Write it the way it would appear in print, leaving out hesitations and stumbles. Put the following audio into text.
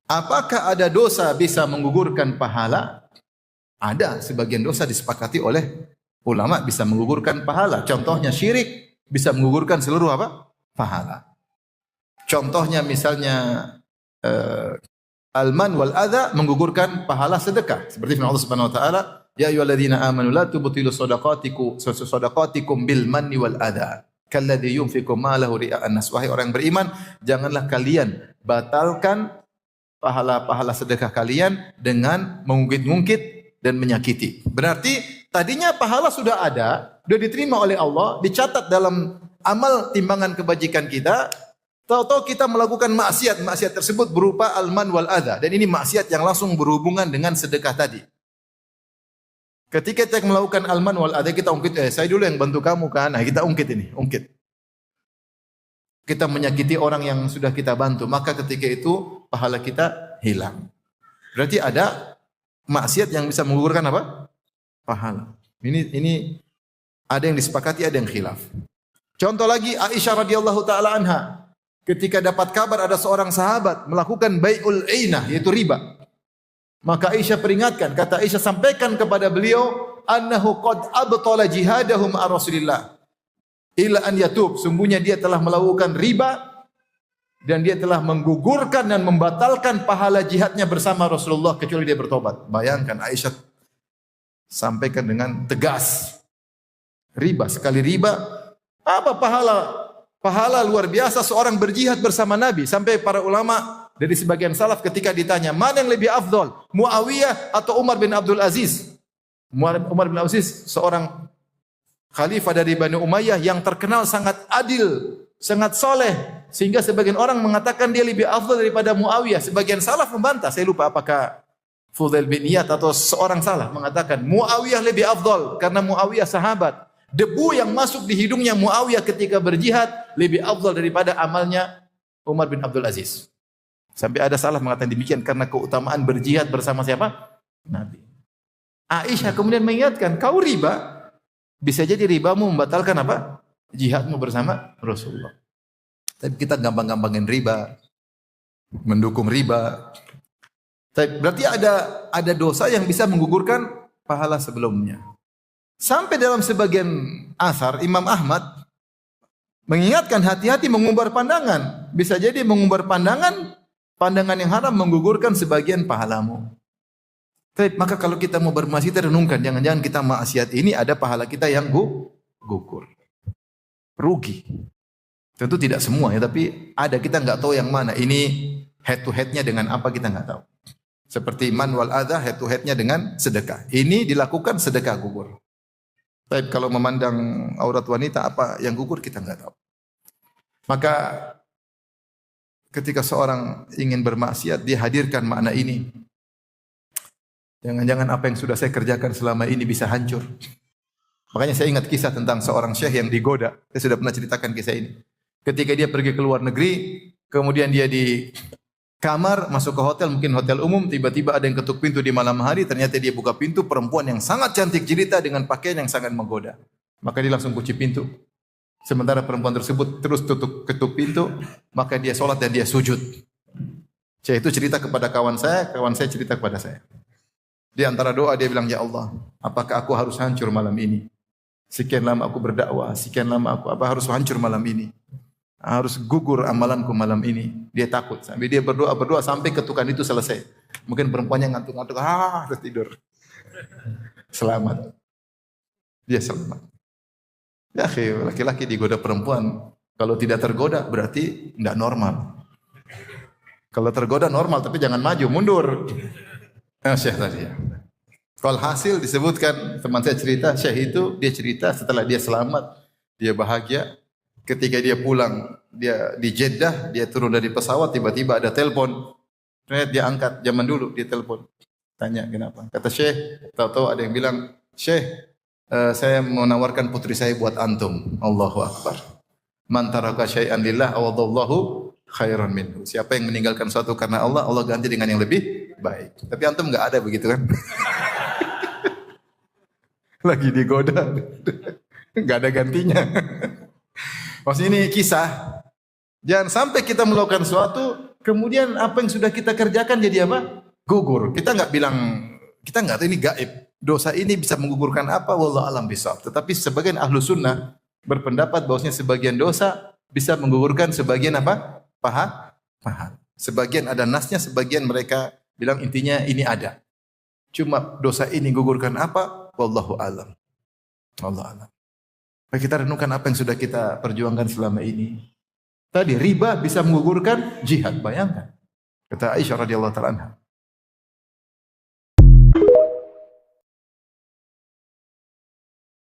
Apakah ada dosa bisa menggugurkan pahala? Ada, sebagian dosa disepakati oleh ulama bisa menggugurkan pahala. Contohnya syirik bisa menggugurkan seluruh apa? Pahala. Contohnya misalnya alman wal adha menggugurkan pahala sedekah. Seperti firman Allah Subhanahu wa taala, ya ayyuhalladzina amanu la tubtilu shadaqatikum bil manni wal adha. Kalladzi yunfiqu malahu ria'an nas. Wahai orang yang beriman, janganlah kalian batalkan pahala-pahala sedekah kalian dengan mengungkit-ungkit dan menyakiti. Berarti tadinya pahala sudah ada, sudah diterima oleh Allah, dicatat dalam amal timbangan kebajikan kita. Tahu-tahu kita melakukan maksiat, maksiat tersebut berupa alman wal adha, dan ini maksiat yang langsung berhubungan dengan sedekah tadi. Ketika kita melakukan alman wal adha, kita ungkit, saya dulu yang bantu kamu kan, nah kita ungkit ini, ungkit. Kita menyakiti orang yang sudah kita bantu, maka ketika itu pahala kita hilang. Berarti ada maksiat yang bisa menggugurkan apa? Pahala. Ini ada yang disepakati, ada yang khilaf. Contoh lagi Aisyah radhiyallahu taala anha, ketika dapat kabar ada seorang sahabat melakukan bai'ul ainah, yaitu riba. Maka Aisyah peringatkan, kata Aisyah, sampaikan kepada beliau annahu qad abtala jihadahu ma'a Rasulillah ila an yatub, sungguhnya dia telah melakukan riba dan dia telah menggugurkan dan membatalkan pahala jihadnya bersama Rasulullah kecuali dia bertobat. Bayangkan Aisyah sampaikan dengan tegas. Riba, sekali riba, apa pahala? Pahala luar biasa seorang berjihad bersama Nabi. Sampai para ulama dari sebagian salaf ketika ditanya, mana yang lebih afdol? Muawiyah atau Umar bin Abdul Aziz? Umar bin Abdul Aziz seorang khalifah dari Bani Umayyah yang terkenal sangat adil, sangat soleh, sehingga sebagian orang mengatakan dia lebih afdal daripada Muawiyah. Sebagian salaf membantah, saya lupa apakah Fudail bin Iyad atau seorang salah mengatakan Muawiyah lebih afdal karena Muawiyah sahabat. Debu yang masuk di hidungnya Muawiyah ketika berjihad lebih afdal daripada amalnya Umar bin Abdul Aziz. Sampai ada salah mengatakan demikian karena keutamaan berjihad bersama siapa? Nabi. Aisyah kemudian mengingatkan, kau riba, bisa jadi ribamu membatalkan apa? Jihadmu bersama Rasulullah. Tapi kita gampang-gampangin riba, mendukung riba. Tapi berarti ada dosa yang bisa menggugurkan pahala sebelumnya. Sampai dalam sebagian asar Imam Ahmad mengingatkan hati-hati mengumbar pandangan. Bisa jadi mengumbar pandangan yang haram menggugurkan sebagian pahalamu. Maka kalau kita mau bermaksiat, kita renungkan, jangan-jangan kita maksiat ini ada pahala kita yang gugur. Rugi. Tentu tidak semua ya, tapi ada, kita nggak tahu yang mana. Ini head to headnya dengan apa kita nggak tahu. Seperti man wal adha, head to headnya dengan sedekah. Ini dilakukan sedekah gugur. Tapi kalau memandang aurat wanita apa yang gugur kita nggak tahu. Maka ketika seorang ingin bermaksiat, dia hadirkan makna ini. Jangan-jangan apa yang sudah saya kerjakan selama ini bisa hancur. Makanya saya ingat kisah tentang seorang syekh yang digoda. Saya sudah pernah ceritakan kisah ini. Ketika dia pergi ke luar negeri, kemudian dia di kamar, masuk ke hotel, mungkin hotel umum, tiba-tiba ada yang ketuk pintu di malam hari, ternyata dia buka pintu, perempuan yang sangat cantik jelita dengan pakaian yang sangat menggoda. Maka dia langsung kunci pintu. Sementara perempuan tersebut terus ketuk pintu, maka dia sholat dan dia sujud. Syekh itu cerita kepada kawan saya cerita kepada saya. Di antara doa dia bilang, ya Allah, apakah aku harus hancur malam ini? Sekian lama aku berdakwah, sekian lama aku harus hancur malam ini? Harus gugur amalanku malam ini. Dia takut, sampai dia berdoa sampai ketukan itu selesai. Mungkin perempuannya ngantuk-ngantuk, terus tidur. Selamat. Dia selamat. Ya, laki-laki digoda perempuan, kalau tidak tergoda berarti tidak normal. Kalau tergoda normal, tapi jangan maju, mundur. Syekh tadi ya. Kalau hasil disebutkan, teman saya cerita, Syekh itu dia cerita setelah dia selamat, dia bahagia. Ketika dia pulang, dia di Jeddah, dia turun dari pesawat, tiba-tiba ada telepon. Ternyata dia angkat, zaman dulu dia telepon. Tanya kenapa? Kata Syekh, tahu-tahu ada yang bilang, Syekh, saya mau menawarkan putri saya buat antum. Allahu Akbar. Man taraka syai'an lillah awadallahu khairan minhu. Siapa yang meninggalkan sesuatu karena Allah, Allah ganti dengan yang lebih baik. Tapi antum enggak ada begitu kan? Lagi digoda. Enggak ada gantinya. Maksudnya ini kisah. Jangan sampai kita melakukan sesuatu kemudian apa yang sudah kita kerjakan jadi apa? Gugur. Kita nggak tahu ini gaib. Dosa ini bisa menggugurkan apa? Wallahu alam bisawab. Tetapi sebagian ahlu sunnah berpendapat bahwasanya sebagian dosa bisa menggugurkan sebagian apa? Pahala. Sebagian ada nasnya, sebagian mereka bilang intinya ini ada. Cuma dosa ini gugurkan apa? Wallahu alam. Wallahu alam. Mari kita renungkan apa yang sudah kita perjuangkan selama ini. Tadi riba bisa menggugurkan jihad, bayangkan. Kata Aisyah radhiyallahu taala anha,